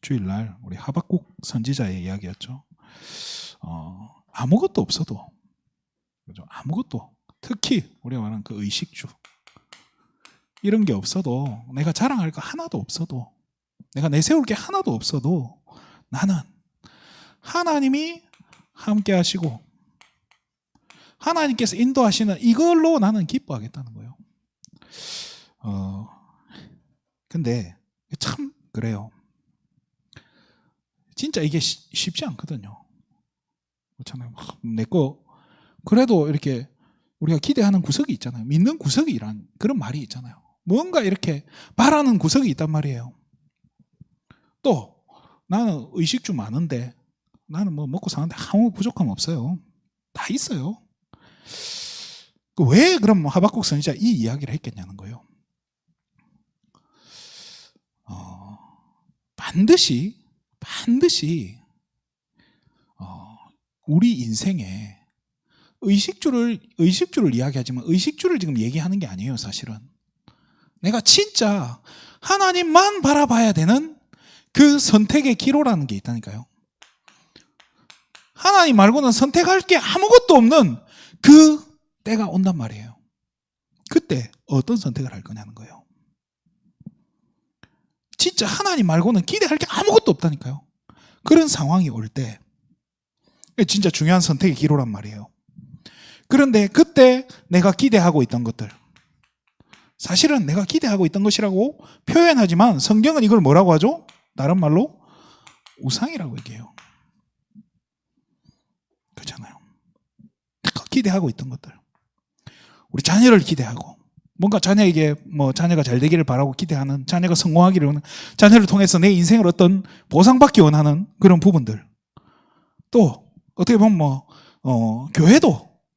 주일날 우리 하박국 선지자의 이야기였죠. 아무것도 없어도, 그죠? 아무것도, 특히 우리가 말하는 그 의식주, 이런 게 없어도, 내가 자랑할 거 하나도 없어도, 내가 내세울 게 하나도 없어도 나는 하나님이 함께 하시고 하나님께서 인도하시는 이걸로 나는 기뻐하겠다는 거예요. 근데 참 그래요. 진짜 이게 쉽지 않거든요. 그렇잖아요. 내거 그래도 이렇게 우리가 기대하는 구석이 있잖아요. 믿는 구석이란 그런 말이 있잖아요. 뭔가 이렇게 바라는 구석이 있단 말이에요. 또 나는 의식주 많은데 나는 뭐 먹고 사는데 아무 부족함 없어요. 다 있어요. 왜 그럼 하박국 선지자 이 이야기를 했겠냐는 거예요. 반드시 우리 인생에 의식주를 이야기하지만 의식주를 지금 얘기하는 게 아니에요. 사실은 내가 진짜 하나님만 바라봐야 되는 그 선택의 기로라는 게 있다니까요. 하나님 말고는 선택할 게 아무것도 없는 그 때가 온단 말이에요. 그때 어떤 선택을 할 거냐는 거예요. 진짜 하나님 말고는 기대할 게 아무것도 없다니까요. 그런 상황이 올 때 진짜 중요한 선택의 기로란 말이에요. 그런데 그때 내가 기대하고 있던 것들, 사실은 내가 기대하고 있던 것이라고 표현하지만 성경은 이걸 뭐라고 하죠? 다른 말로 우상이라고 얘기해요. 그렇잖아요. 기대하고 있던 것들, 우리 자녀를 기대하고 뭔가 자녀에게 자녀가 잘 되기를 바라고 기대하는, 자녀가 성공하기를 원하는, 자녀를 통해서 내 인생을 어떤 보상받기 원하는 그런 부분들, 또 어떻게 보면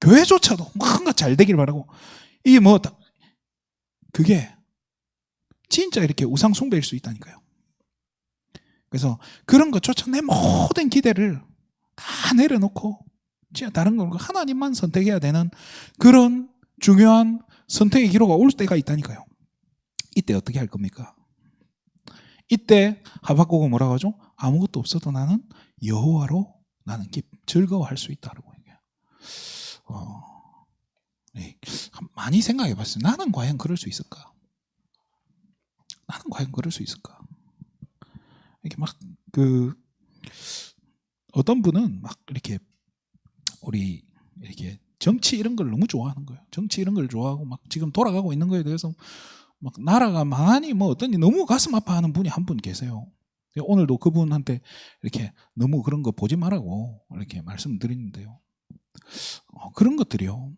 교회조차도 뭔가 잘 되기를 바라고, 이게 그게 진짜 이렇게 우상 숭배일 수 있다니까요. 그래서 그런 것조차 내 모든 기대를 다 내려놓고 진짜 다른 걸 하나님만 선택해야 되는 그런 중요한 선택의 기로가 올 때가 있다니까요. 이때 어떻게 할 겁니까? 이때 하박국은 뭐라고 하죠? 아무것도 없어도 나는 여호와로 나는 즐거워할 수 있다고 얘기해요. 많이 생각해 봤어요. 나는 과연 그럴 수 있을까? 나는 과연 그럴 수 있을까? 이렇게 어떤 분은 이렇게 우리 이렇게 정치 이런 걸 너무 좋아하는 거예요. 정치 이런 걸 좋아하고 지금 돌아가고 있는 거에 대해서 나라가 망하니 어떠니 너무 가슴 아파하는 분이 한 분 계세요. 오늘도 그분한테 이렇게 너무 그런 거 보지 말라고 이렇게 말씀드리는데요. 그런 것들이요.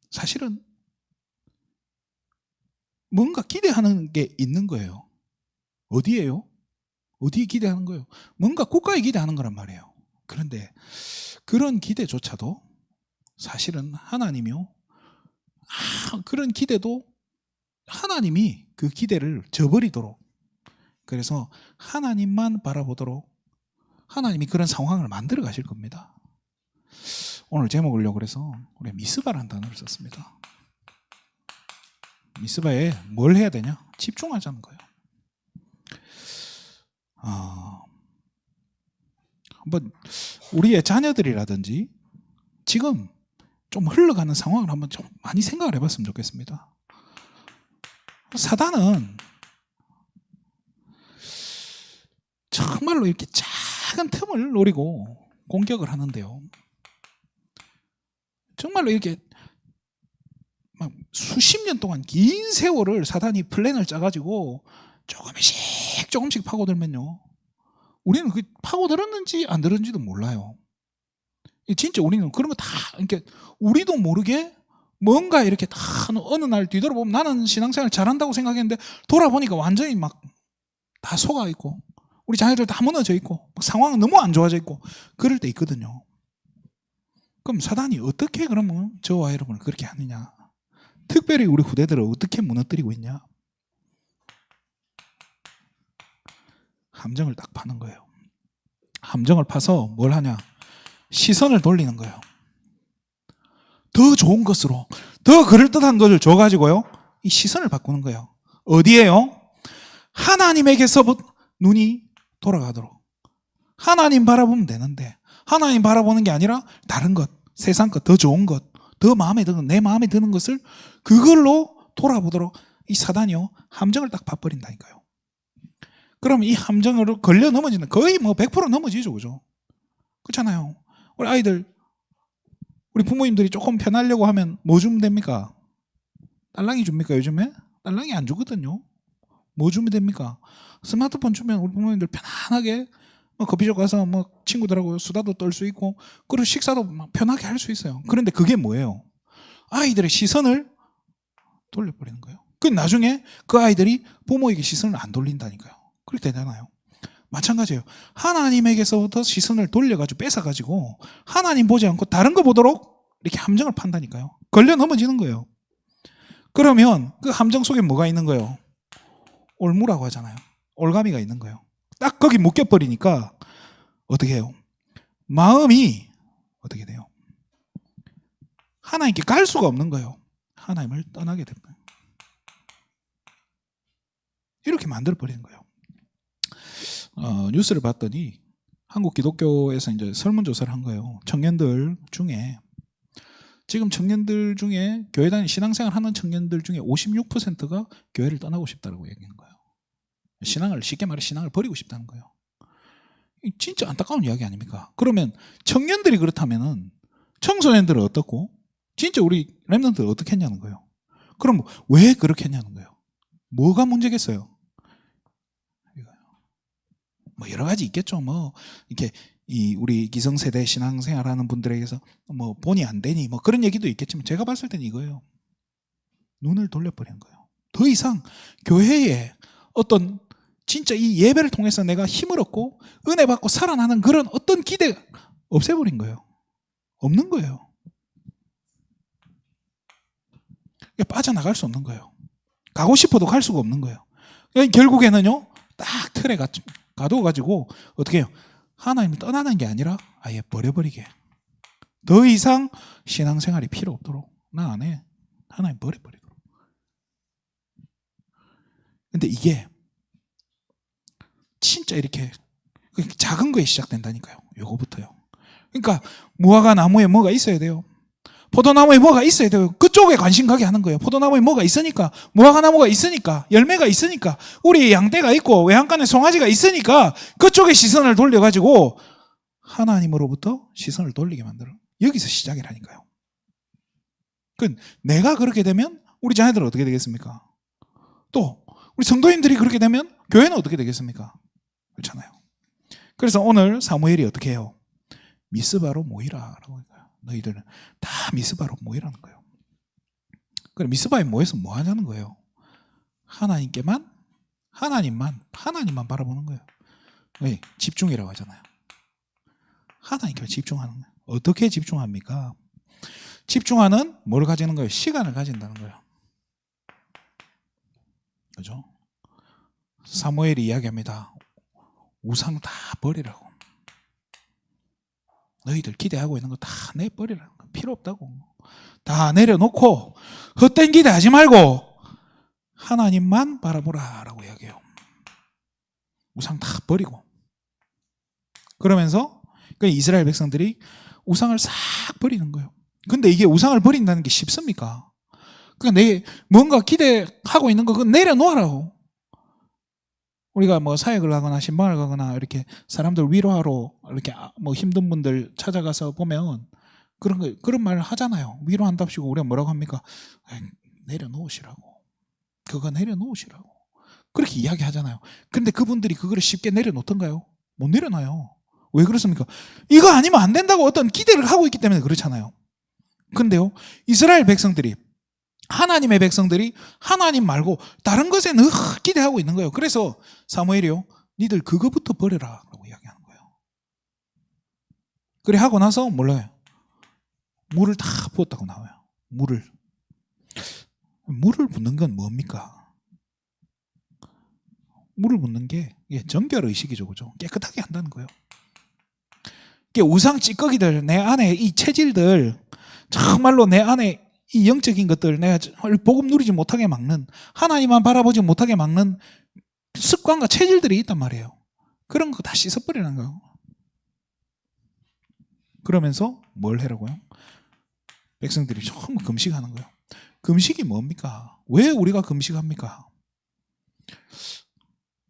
사실은 뭔가 기대하는 게 있는 거예요. 어디에요? 어디에 기대하는 거예요? 뭔가 국가에 기대하는 거란 말이에요. 그런데 그런 기대조차도 사실은 하나님이요, 그런 기대도 하나님이 그 기대를 저버리도록, 그래서 하나님만 바라보도록 하나님이 그런 상황을 만들어 가실 겁니다. 오늘 제목을요, 그래서 우리 미스바라는 단어를 썼습니다. 미스바에 뭘 해야 되냐? 집중하자는 거예요. 한번 우리의 자녀들이라든지 지금 좀 흘러가는 상황을 한번 좀 많이 생각을 해봤으면 좋겠습니다. 사단은 정말로 이렇게 작은 틈을 노리고 공격을 하는데요. 정말로 이렇게 수십 년 동안 긴 세월을 사단이 플랜을 짜가지고 조금씩 파고들면요, 우리는 그 파고들었는지 안 들었는지도 몰라요. 진짜 우리는 그런 거 다, 그러니까 우리도 모르게 뭔가 이렇게 다 어느 날 뒤돌아보면 나는 신앙생활 잘한다고 생각했는데 돌아보니까 완전히 다 속아 있고 우리 자녀들 다 무너져 있고 상황은 너무 안 좋아져 있고 그럴 때 있거든요. 그럼 사단이 어떻게 그러면 저와 여러분을 그렇게 하느냐, 특별히 우리 후대들을 어떻게 무너뜨리고 있냐? 함정을 딱 파는 거예요. 함정을 파서 뭘 하냐? 시선을 돌리는 거예요. 더 좋은 것으로, 더 그럴듯한 것을 줘가지고요, 이 시선을 바꾸는 거예요. 어디에요? 하나님에게서부터 눈이 돌아가도록. 하나님 바라보면 되는데 하나님 바라보는 게 아니라 다른 것, 세상 것, 더 좋은 것, 더 마음에 드는, 내 마음에 드는 것을 그걸로 돌아보도록 이 사단이요 함정을 딱 봐버린다니까요. 그럼 이 함정으로 걸려 넘어지는, 거의 뭐 100% 넘어지죠, 그죠? 그렇잖아요. 우리 아이들, 우리 부모님들이 조금 편하려고 하면 뭐 주면 됩니까? 딸랑이 줍니까 요즘에? 딸랑이 안 주거든요. 뭐 주면 됩니까? 스마트폰 주면 우리 부모님들 편안하게 커피숍 가서 뭐 친구들하고 수다도 떨 수 있고, 그리고 식사도 편하게 할 수 있어요. 그런데 그게 뭐예요? 아이들의 시선을 돌려버리는 거예요. 그 나중에 그 아이들이 부모에게 시선을 안 돌린다니까요. 그렇게 되잖아요. 마찬가지예요. 하나님에게서부터 시선을 돌려가지고 뺏어가지고 하나님 보지 않고 다른 거 보도록 이렇게 함정을 판다니까요. 걸려 넘어지는 거예요. 그러면 그 함정 속에 뭐가 있는 거예요? 올무라고 하잖아요. 올가미가 있는 거예요. 딱 거기 묶여버리니까 어떻게 해요? 마음이 어떻게 돼요? 하나님께 갈 수가 없는 거예요. 하나님을 떠나게 됩니다. 이렇게 만들어버리는 거예요. 뉴스를 봤더니 한국 기독교에서 이제 설문조사를 한 거예요. 청년들 중에, 지금 청년들 중에 교회 다니는 신앙생활 하는 청년들 중에 56%가 교회를 떠나고 싶다고 얘기한 거예요. 신앙을, 쉽게 말해 신앙을 버리고 싶다는 거예요. 진짜 안타까운 이야기 아닙니까? 그러면 청년들이 그렇다면은 청소년들은 어떻고, 진짜 우리 렘넌트는 어떻게 했냐는 거예요. 그럼 왜 그렇게 했냐는 거예요. 뭐가 문제겠어요? 뭐 여러 가지 있겠죠. 뭐 이렇게 우리 기성세대 신앙생활하는 분들에게서 뭐 본이 안 되니 뭐 그런 얘기도 있겠지만, 제가 봤을 때는 이거예요. 눈을 돌려버리는 거예요. 더 이상 교회에 어떤 진짜 이 예배를 통해서 내가 힘을 얻고 은혜 받고 살아나는 그런 어떤 기대 없애버린 거예요. 없는 거예요. 빠져나갈 수 없는 거예요. 가고 싶어도 갈 수가 없는 거예요. 결국에는요, 딱 틀에 가둬가지고 어떻게 해요? 하나님을 떠나는 게 아니라 아예 버려버리게. 더 이상 신앙생활이 필요 없도록, 나 안 해. 하나님 버려버리도록. 근데 이게 진짜 이렇게 작은 거에 시작된다니까요. 요거부터요. 그러니까 무화과 나무에 뭐가 있어야 돼요. 포도나무에 뭐가 있어야 돼요. 그쪽에 관심 가게 하는 거예요. 포도나무에 뭐가 있으니까, 무화과 나무가 있으니까, 열매가 있으니까, 우리 양떼가 있고 외양간에 송아지가 있으니까 그쪽에 시선을 돌려가지고 하나님으로부터 시선을 돌리게 만들어. 여기서 시작이라니까요. 내가 그렇게 되면 우리 자녀들은 어떻게 되겠습니까? 또 우리 성도님들이 그렇게 되면 교회는 어떻게 되겠습니까? 그렇잖아요. 그래서 오늘 사무엘이 어떻게 해요? 미스바로 모이라라고 해요. 너희들은 다 미스바로 모이라는 거예요. 그럼 미스바에 모여서 뭐 하자는 거예요? 하나님만 바라보는 거예요. 왜? 집중이라고 하잖아요. 하나님께 집중하는 거예요. 어떻게 집중합니까? 집중하는 뭘 가지는 거예요? 시간을 가진다는 거예요. 그죠? 사무엘이 이야기합니다. 우상 다 버리라고. 너희들 기대하고 있는 거 다 내버리라는 거. 필요 없다고. 다 내려놓고 헛된 기대하지 말고 하나님만 바라보라 라고 이야기해요. 우상 다 버리고. 그러면서 이스라엘 백성들이 우상을 싹 버리는 거예요. 근데 이게 우상을 버린다는 게 쉽습니까? 그러니까 내 뭔가 기대하고 있는 거 그거 내려놓으라고. 우리가 뭐 사역을 가거나 신방을 가거나 이렇게 사람들 위로하러 이렇게 뭐 힘든 분들 찾아가서 보면 그런 말을 하잖아요. 위로한답시고 우리가 뭐라고 합니까? 내려놓으시라고. 그거 내려놓으시라고. 그렇게 이야기하잖아요. 근데 그분들이 그거를 쉽게 내려놓던가요? 못 내려놔요. 왜 그렇습니까? 이거 아니면 안 된다고 어떤 기대를 하고 있기 때문에 그렇잖아요. 근데요, 이스라엘 백성들이, 하나님의 백성들이 하나님 말고 다른 것에 늘 기대하고 있는 거예요. 그래서 사무엘이요, 니들 그거부터 버려라 라고 이야기하는 거예요. 그래 하고 나서 몰라요. 물을 다 부었다고 나와요. 물을 붓는 건 뭡니까? 물을 붓는 게 정결의식이죠. 그죠? 깨끗하게 한다는 거예요. 이게 우상 찌꺼기들, 내 안에 이 체질들, 정말로 내 안에 이 영적인 것들 내가 복음 누리지 못하게 막는, 하나님만 바라보지 못하게 막는 습관과 체질들이 있단 말이에요. 그런 거 다 씻어버리는 거예요. 그러면서 뭘 해라고요? 백성들이 전부 금식하는 거예요. 금식이 뭡니까? 왜 우리가 금식합니까?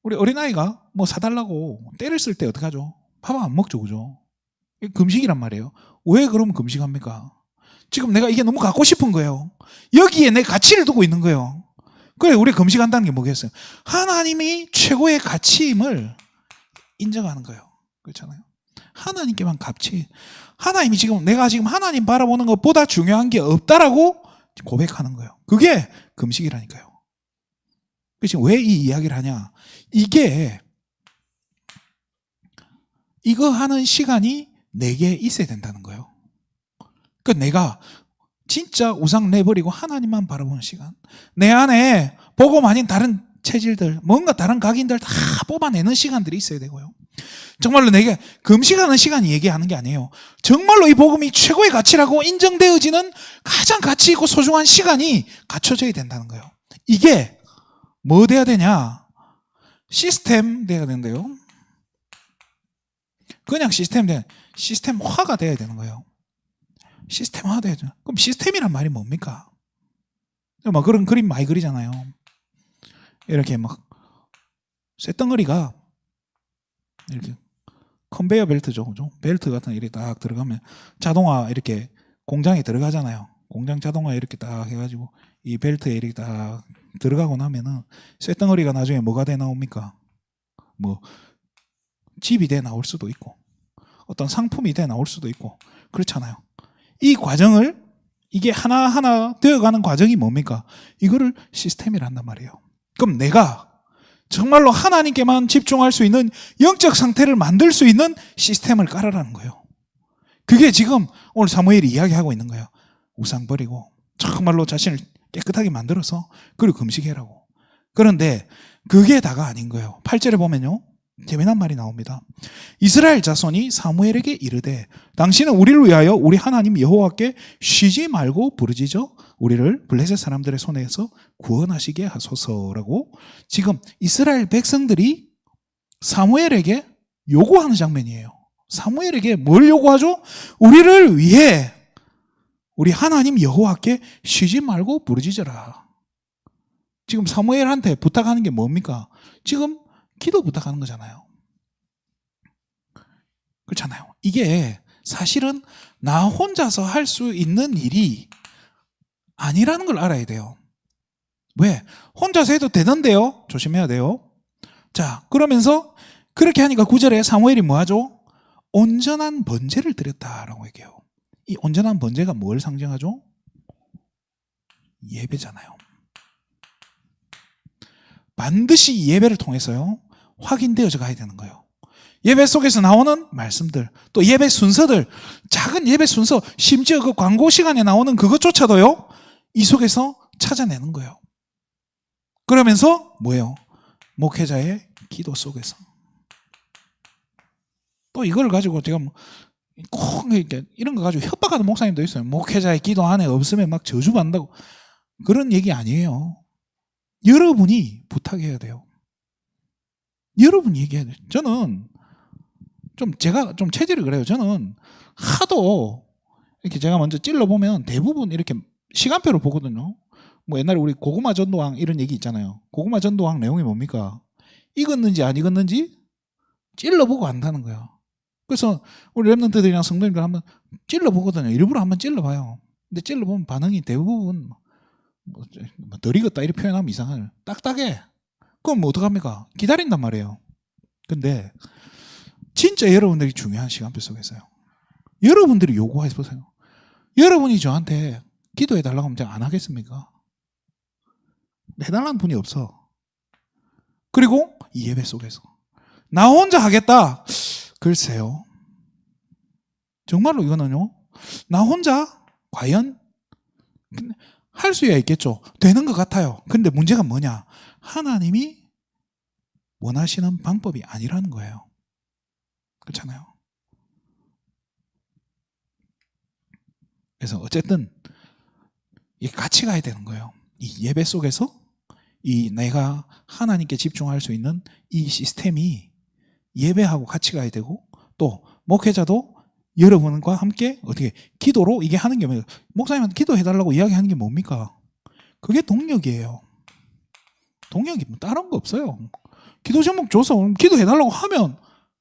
우리 어린아이가 뭐 사달라고 때를 쓸 때 어떻게 하죠? 밥 안 먹죠, 그죠? 금식이란 말이에요. 왜 그러면 금식합니까? 지금 내가 이게 너무 갖고 싶은 거예요. 여기에 내 가치를 두고 있는 거예요. 그래, 우리 금식한다는 게 뭐겠어요? 하나님이 최고의 가치임을 인정하는 거예요. 그렇잖아요. 하나님께만 가치. 하나님이 지금, 내가 지금 하나님 바라보는 것보다 중요한 게 없다라고 고백하는 거예요. 그게 금식이라니까요. 지금 왜 이 이야기를 하냐? 이거 하는 시간이 내게 있어야 된다는 거예요. 그러니까 내가 진짜 우상 내버리고 하나님만 바라보는 시간, 내 안에 복음 아닌 다른 체질들, 뭔가 다른 각인들 다 뽑아내는 시간들이 있어야 되고요. 정말로 내게 금식하는 시간이 얘기하는 게 아니에요. 정말로 이 복음이 최고의 가치라고 인정되어지는 가장 가치 있고 소중한 시간이 갖춰져야 된다는 거예요. 이게 뭐 돼야 되냐? 시스템 돼야 되는데요. 그냥 시스템화가 돼야 되는 거예요. 시스템화 돼야 돼요. 그럼 시스템이란 말이 뭡니까? 막 그런 그림 많이 그리잖아요. 이렇게 막 쇳덩어리가 이렇게 컨베이어 벨트죠, 그죠? 벨트 같은 게 이렇게 딱 들어가면 자동화 이렇게 공장에 들어가잖아요. 공장 자동화 이렇게 딱 해가지고 이 벨트에 이렇게 딱 들어가고 나면은 쇳덩어리가 나중에 뭐가 돼 나옵니까? 뭐 집이 돼 나올 수도 있고 어떤 상품이 돼 나올 수도 있고 그렇잖아요. 이 과정을 이게 하나하나 되어가는 과정이 뭡니까? 이거를 시스템이라 한단 말이에요. 그럼 내가 정말로 하나님께만 집중할 수 있는 영적 상태를 만들 수 있는 시스템을 깔아라는 거예요. 그게 지금 오늘 사무엘이 이야기하고 있는 거예요. 우상 버리고 정말로 자신을 깨끗하게 만들어서 그리고 금식해라고. 그런데 그게 다가 아닌 거예요. 8절에 보면요, 재미난 말이 나옵니다. 이스라엘 자손이 사무엘에게 이르되 당신은 우리를 위하여 우리 하나님 여호와께 쉬지 말고 부르짖어 우리를 블레셋 사람들의 손에서 구원하시게 하소서라고 지금 이스라엘 백성들이 사무엘에게 요구하는 장면이에요. 사무엘에게 뭘 요구하죠? 우리를 위해 우리 하나님 여호와께 쉬지 말고 부르짖어라. 지금 사무엘한테 부탁하는 게 뭡니까? 지금 기도 부탁하는 거잖아요. 그렇잖아요. 이게 사실은 나 혼자서 할 수 있는 일이 아니라는 걸 알아야 돼요. 왜? 혼자서 해도 되는데요. 조심해야 돼요. 자, 그러면서 그렇게 하니까 9절에 사무엘이 뭐 하죠? 온전한 번제를 드렸다라고 얘기해요. 이 온전한 번제가 뭘 상징하죠? 예배잖아요. 반드시 예배를 통해서요, 확인되어져 가야 되는 거예요. 예배 속에서 나오는 말씀들, 또 예배 순서들, 작은 예배 순서, 심지어 그 광고 시간에 나오는 그것조차도요, 이 속에서 찾아내는 거예요. 그러면서 뭐예요? 목회자의 기도 속에서. 또 이걸 가지고 제가 꼭 이런 거 가지고 협박하는 목사님도 있어요. 목회자의 기도 안에 없으면 막 저주받는다고. 그런 얘기 아니에요. 여러분이 부탁해야 돼요. 여러분이 얘기해야 돼요. 저는 제가 좀 체질이 그래요. 저는 하도 이렇게 제가 먼저 찔러보면 대부분 이렇게 시간표를 보거든요. 뭐 옛날에 우리 고구마 전도왕 이런 얘기 있잖아요. 고구마 전도왕 내용이 뭡니까? 익었는지 안 익었는지 찔러보고 안다는 거예요. 그래서 우리 랩런트들이랑 성도님들 한번 찔러보거든요. 일부러 한번 찔러봐요. 근데 찔러보면 반응이 대부분 덜 익었다 이렇게 표현하면 이상해요. 딱딱해. 그럼 뭐 어떡합니까? 기다린단 말이에요. 근데 진짜 여러분들이 중요한 시간표 속에서요, 여러분들이 요구해 보세요. 여러분이 저한테 기도해달라고 하면 제가 안 하겠습니까? 해달라는 분이 없어. 그리고 이 예배 속에서 나 혼자 하겠다. 글쎄요. 정말로 이거는요, 나 혼자 과연 할 수야 있겠죠. 되는 것 같아요. 근데 문제가 뭐냐? 하나님이 원하시는 방법이 아니라는 거예요. 그렇잖아요. 그래서 어쨌든 이게 같이 가야 되는 거예요. 이 예배 속에서 이 내가 하나님께 집중할 수 있는 이 시스템이 예배하고 같이 가야 되고, 또 목회자도 여러분과 함께 어떻게 기도로 이게 하는 게 뭐예요? 목사님한테 기도해달라고 이야기하는 게 뭡니까? 그게 동력이에요. 동력이 뭐 다른 거 없어요. 기도 제목 줘서 기도해달라고 하면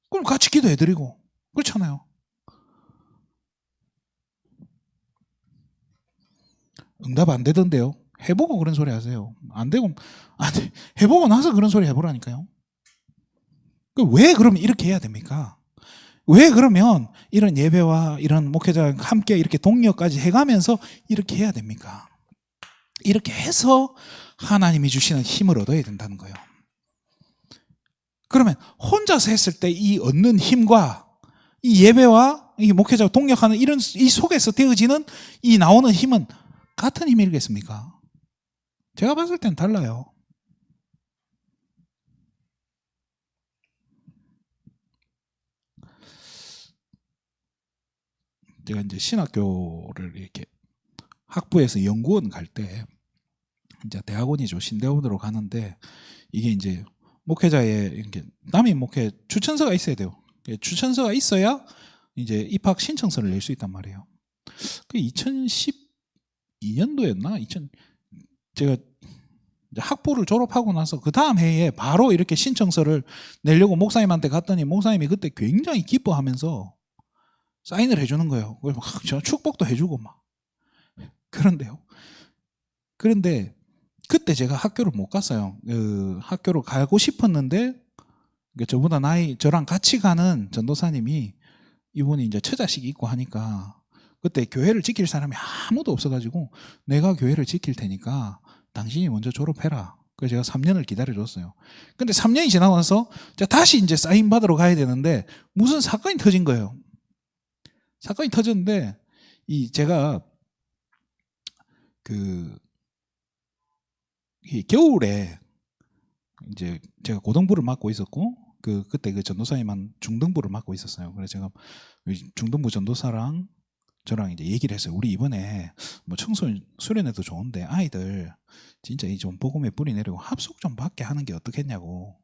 그럼 같이 기도해드리고, 그렇잖아요. 응답 안 되던데요. 해보고 그런 소리 하세요. 안 되고, 안 돼. 해보고 나서 그런 소리 해보라니까요. 왜 그러면 이렇게 해야 됩니까? 왜 그러면 이런 예배와 이런 목회자와 함께 이렇게 동력까지 해가면서 이렇게 해야 됩니까? 이렇게 해서 하나님이 주시는 힘을 얻어야 된다는 거예요. 그러면 혼자서 했을 때 이 얻는 힘과 이 예배와 이 목회자와 동력하는 이런 이 속에서 되어지는 이 나오는 힘은 같은 힘이겠습니까? 제가 봤을 땐 달라요. 제가 이제 신학교를 이렇게 학부에서 연구원 갈 때 이제 대학원이죠. 신대원으로 가는데 이게 이제 목회자의 이렇게 남인 목회 추천서가 있어야 돼요. 추천서가 있어야 이제 입학 신청서를 낼 수 있단 말이에요. 그 2012년도였나? 제가 학부를 졸업하고 나서 그 다음 해에 바로 이렇게 신청서를 내려고 목사님한테 갔더니 목사님이 그때 굉장히 기뻐하면서 사인을 해주는 거예요. 저 축복도 해주고 막. 그런데 그때 제가 학교를 못 갔어요. 학교를 가고 싶었는데 저보다 저랑 같이 가는 전도사님이 이분이 이제 처자식이 있고 하니까 그때 교회를 지킬 사람이 아무도 없어가지고 내가 교회를 지킬 테니까 당신이 먼저 졸업해라. 그래서 제가 3년을 기다려줬어요. 근데 3년이 지나고 나서 다시 이제 사인 받으러 가야 되는데 무슨 사건이 터진 거예요. 사건이 터졌는데 제가 이 겨울에 이제 제가 고등부를 맡고 있었고 그때 그 전도사님만 중등부를 맡고 있었어요. 그래서 제가 중등부 전도사랑 저랑 이제 얘기를 했어요. 우리 이번에 뭐 청소년 수련회도 좋은데 아이들 진짜 이 좀 복음에 뿌리 내리고 합숙 좀 받게 하는 게 어떻겠냐고.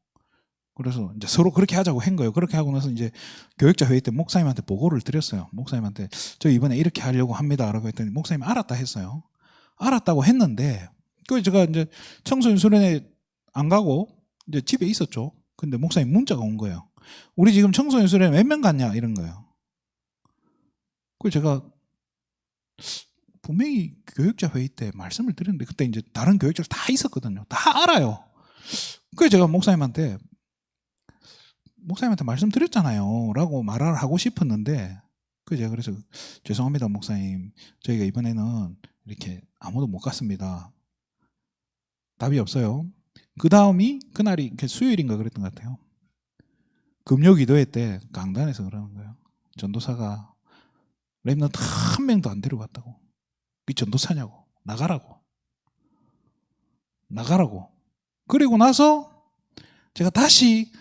그래서 이제 서로 그렇게 하자고 한 거예요. 그렇게 하고 나서 이제 교육자 회의 때 목사님한테 보고를 드렸어요. 목사님한테 저 이번에 이렇게 하려고 합니다라고 했더니 목사님이 알았다 했어요. 알았다고 했는데 그 제가 이제 청소년 수련회 안 가고 이제 집에 있었죠. 근데 목사님 문자가 온 거예요. 우리 지금 청소년 수련회 몇 명 갔냐 이런 거예요. 그 제가 분명히 교육자 회의 때 말씀을 드렸는데 그때 이제 다른 교육자들 다 있었거든요. 다 알아요. 그래서 제가 목사님한테 말씀드렸잖아요 라고 말을 하고 싶었는데 제가 그래서 죄송합니다 목사님, 저희가 이번에는 이렇게 아무도 못 갔습니다. 답이 없어요. 그 다음이 그날이 수요일인가 그랬던 것 같아요. 금요 기도회 때 강단에서 그러는 거예요. 전도사가 랩런트 한 명도 안 데려갔다고. 이 전도사냐고. 나가라고. 그리고 나서 제가 다시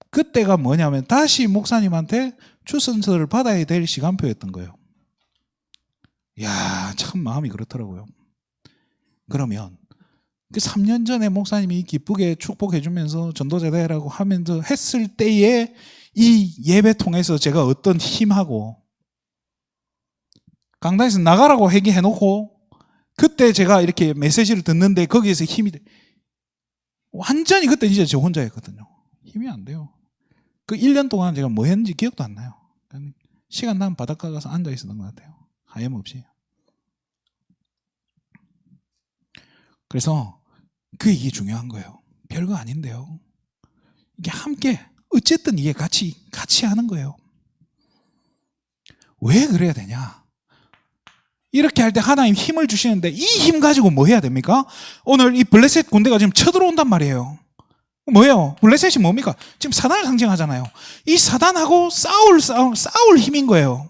그때가 뭐냐면 다시 목사님한테 추선서를 받아야 될 시간표였던 거예요. 이야, 참 마음이 그렇더라고요. 그러면 그 3년 전에 목사님이 기쁘게 축복해 주면서 전도자 되라고 하면서 했을 때에 이 예배 통해서 제가 어떤 힘하고 강단에서 나가라고 얘기해 놓고 그때 제가 이렇게 메시지를 듣는데 거기에서 힘이 완전히 그때 이제 저 혼자였거든요. 힘이 안 돼요. 그 1년 동안 제가 뭐 했는지 기억도 안 나요. 시간 나면 바닷가 가서 앉아 있었던 것 같아요. 하염없이. 그래서 이게 중요한 거예요. 별거 아닌데요. 이게 함께 어쨌든 이게 같이 하는 거예요. 왜 그래야 되냐? 이렇게 할 때 하나님 힘을 주시는데 이 힘 가지고 뭐 해야 됩니까? 오늘 이 블레셋 군대가 지금 쳐들어온단 말이에요. 뭐예요? 블레셋이 뭡니까? 지금 사단을 상징하잖아요. 이 사단하고 싸울 힘인 거예요.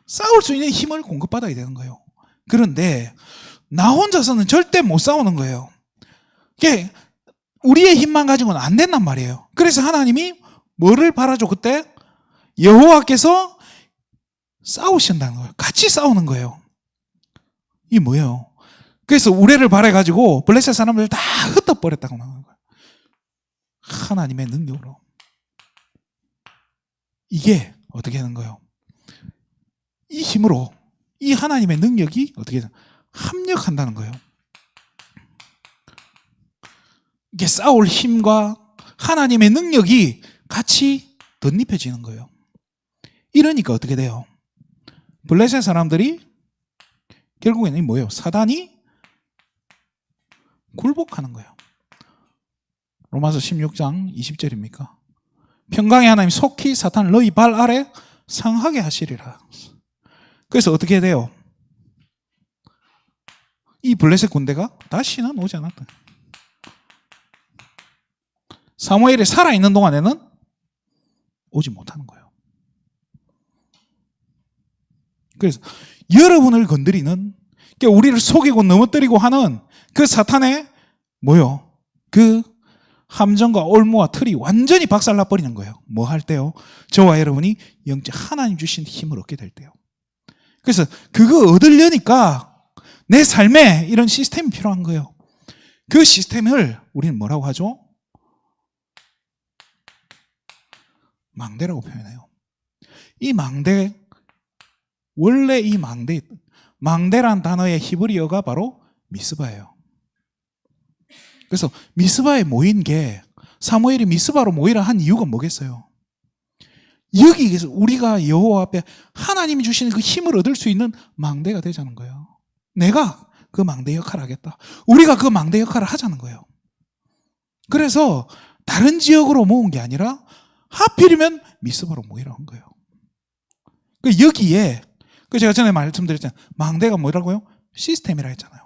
싸울 수 있는 힘을 공급받아야 되는 거예요. 그런데 나 혼자서는 절대 못 싸우는 거예요. 이게 우리의 힘만 가지고는 안 된단 말이에요. 그래서 하나님이 뭐를 바라죠? 그때 여호와께서 싸우신다는 거예요. 같이 싸우는 거예요. 이게 뭐예요? 그래서 우레를 바래가지고 블레셋 사람들 다 흩어버렸다고 나오는 거예요. 하나님의 능력으로. 이게 어떻게 하는 거예요? 이 힘으로 이 하나님의 능력이 어떻게 합력한다는 거예요. 이게 싸울 힘과 하나님의 능력이 같이 덧입혀지는 거예요. 이러니까 어떻게 돼요? 블레셋 사람들이 결국에는 뭐예요? 사단이 굴복하는 거예요. 로마서 16장 20절입니까? 평강의 하나님 속히 사탄을 너희 발 아래 상하게 하시리라. 그래서 어떻게 돼요? 이 블레셋 군대가 다시는 오지 않았다. 사무엘이 살아있는 동안에는 오지 못하는 거예요. 그래서 여러분을 건드리는, 그러니까 우리를 속이고 넘어뜨리고 하는 그 사탄의 뭐요? 그 함정과 올무와 틀이 완전히 박살나버리는 거예요. 뭐 할 때요? 저와 여러분이 영적 하나님 주신 힘을 얻게 될 때요. 그래서 그거 얻으려니까 내 삶에 이런 시스템이 필요한 거예요. 그 시스템을 우리는 뭐라고 하죠? 망대라고 표현해요. 이 망대, 원래 이 망대란 단어의 히브리어가 바로 미스바예요. 그래서 미스바에 모인 게, 사무엘이 미스바로 모이라 한 이유가 뭐겠어요? 여기에서 우리가 여호와 앞에 하나님이 주시는 그 힘을 얻을 수 있는 망대가 되자는 거예요. 내가 그 망대 역할을 하겠다. 우리가 그 망대 역할을 하자는 거예요. 그래서 다른 지역으로 모은 게 아니라 하필이면 미스바로 모이라 한 거예요. 여기에 제가 전에 말씀드렸잖아요. 망대가 뭐라고요? 시스템이라 했잖아요.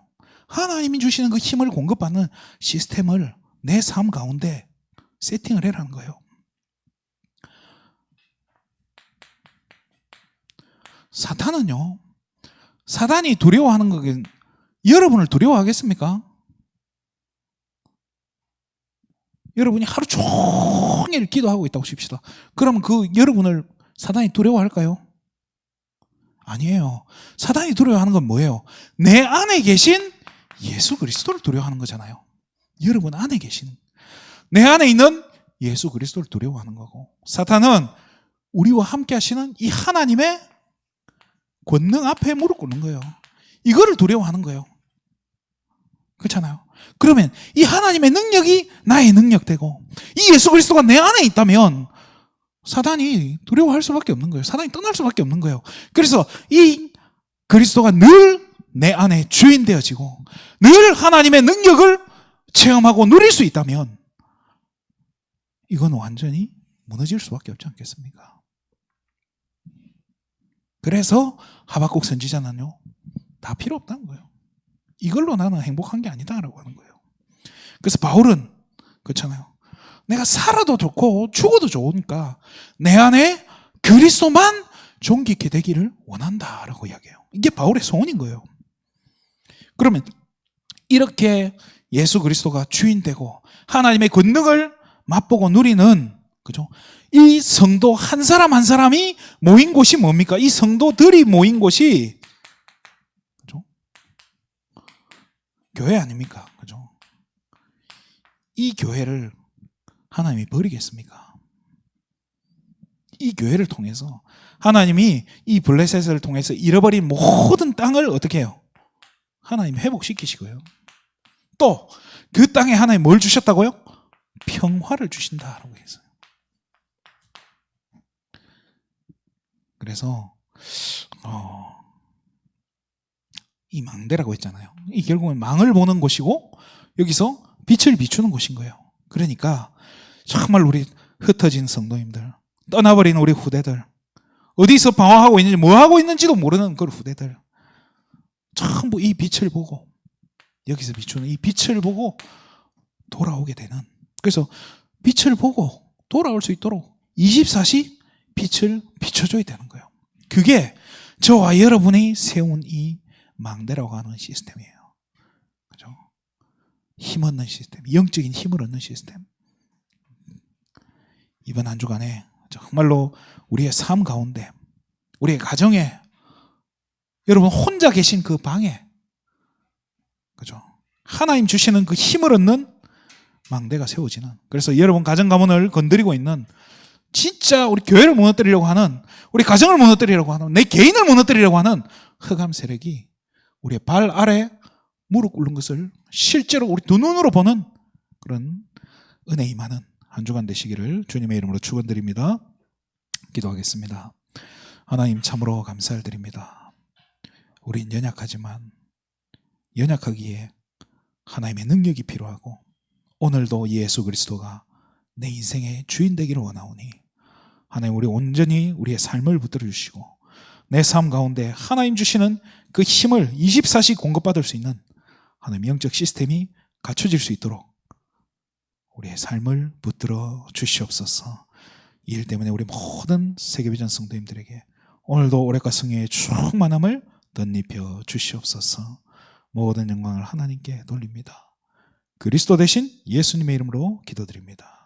하나님이 주시는 그 힘을 공급받는 시스템을 내 삶 가운데 세팅을 해라는 거예요. 사탄은요, 사단이 두려워하는 거긴, 여러분을 두려워하겠습니까? 여러분이 하루 종일 기도하고 있다고 칩시다. 그러면 그 여러분을 사단이 두려워할까요? 아니에요. 사단이 두려워하는 건 뭐예요? 내 안에 계신 예수 그리스도를 두려워하는 거잖아요. 여러분 안에 계신, 내 안에 있는 예수 그리스도를 두려워하는 거고, 사탄은 우리와 함께 하시는 이 하나님의 권능 앞에 무릎 꿇는 거예요. 이거를 두려워하는 거예요. 그렇잖아요. 그러면 이 하나님의 능력이 나의 능력되고 이 예수 그리스도가 내 안에 있다면 사단이 두려워할 수밖에 없는 거예요. 사단이 떠날 수밖에 없는 거예요. 그래서 이 그리스도가 늘 내 안에 주인 되어지고 늘 하나님의 능력을 체험하고 누릴 수 있다면 이건 완전히 무너질 수밖에 없지 않겠습니까? 그래서 하박국 선지자는요, 다 필요 없다는 거예요. 이걸로 나는 행복한 게 아니다라고 하는 거예요. 그래서 바울은 그렇잖아요. 내가 살아도 좋고 죽어도 좋으니까 내 안에 그리스도만 존귀케 되기를 원한다라고 이야기해요. 이게 바울의 소원인 거예요. 그러면 이렇게 예수 그리스도가 주인되고 하나님의 권능을 맛보고 누리는, 그죠? 이 성도 한 사람 한 사람이 모인 곳이 뭡니까? 이 성도들이 모인 곳이, 그죠? 교회 아닙니까? 그죠? 이 교회를 하나님이 버리겠습니까? 이 교회를 통해서 하나님이 이 블레셋을 통해서 잃어버린 모든 땅을 어떻게 해요? 하나님이 회복시키시고요. 또 그 땅에 하나님이 뭘 주셨다고요? 평화를 주신다라고 했어요. 그래서 이 망대라고 했잖아요. 이 결국은 망을 보는 곳이고 여기서 빛을 비추는 곳인 거예요. 그러니까 정말 우리 흩어진 성도님들, 떠나버린 우리 후대들, 어디서 방황하고 있는지 뭐 하고 있는지도 모르는 그 후대들, 전부 이 빛을 보고, 여기서 비추는 이 빛을 보고 돌아오게 되는, 그래서 빛을 보고 돌아올 수 있도록 24시 빛을 비춰줘야 되는 거예요. 그게 저와 여러분이 세운 이 망대라고 하는 시스템이에요. 그죠? 힘 얻는 시스템, 영적인 힘을 얻는 시스템. 이번 한 주간에 정말로 우리의 삶 가운데, 우리의 가정에, 여러분 혼자 계신 그 방에 하나님 주시는 그 힘을 얻는 망대가 세워지는, 그래서 여러분 가정 가문을 건드리고 있는, 진짜 우리 교회를 무너뜨리려고 하는, 우리 가정을 무너뜨리려고 하는, 내 개인을 무너뜨리려고 하는 흑암 세력이 우리의 발 아래 무릎 꿇는 것을 실제로 우리 두 눈으로 보는 그런 은혜 임하는 한 주간 되시기를 주님의 이름으로 축원드립니다. 기도하겠습니다. 하나님 참으로 감사를 드립니다. 우린 연약하지만 연약하기에 하나님의 능력이 필요하고, 오늘도 예수 그리스도가 내 인생의 주인 되기를 원하오니 하나님, 우리 온전히 우리의 삶을 붙들어 주시고 내 삶 가운데 하나님 주시는 그 힘을 24시 공급받을 수 있는 하나님 영적 시스템이 갖춰질 수 있도록 우리의 삶을 붙들어 주시옵소서. 이 일 때문에 우리 모든 세계비전 성도님들에게 오늘도 올해가 성령의 충만함을 덧입혀 주시옵소서. 모든 영광을 하나님께 돌립니다. 그리스도 대신 예수님의 이름으로 기도드립니다.